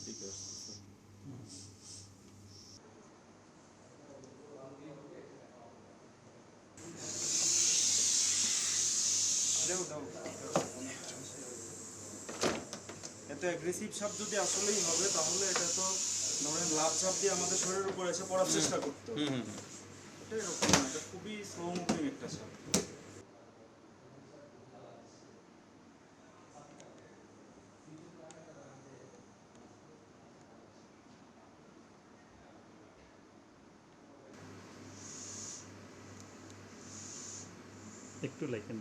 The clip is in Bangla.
দিকে আসতেছে। এত অ্যাগ্রেসিভ সাপ যদি আসলেই হবে তাহলে এটা তো ধরেন লাভ ঝাপ দিয়ে আমাদের শরীরের উপর এসে পড়ার চেষ্টা করতে হবে। এটা এরকম না, এটা খুবই স্লো মুভিং একটা সাপ। একটু লাইকেন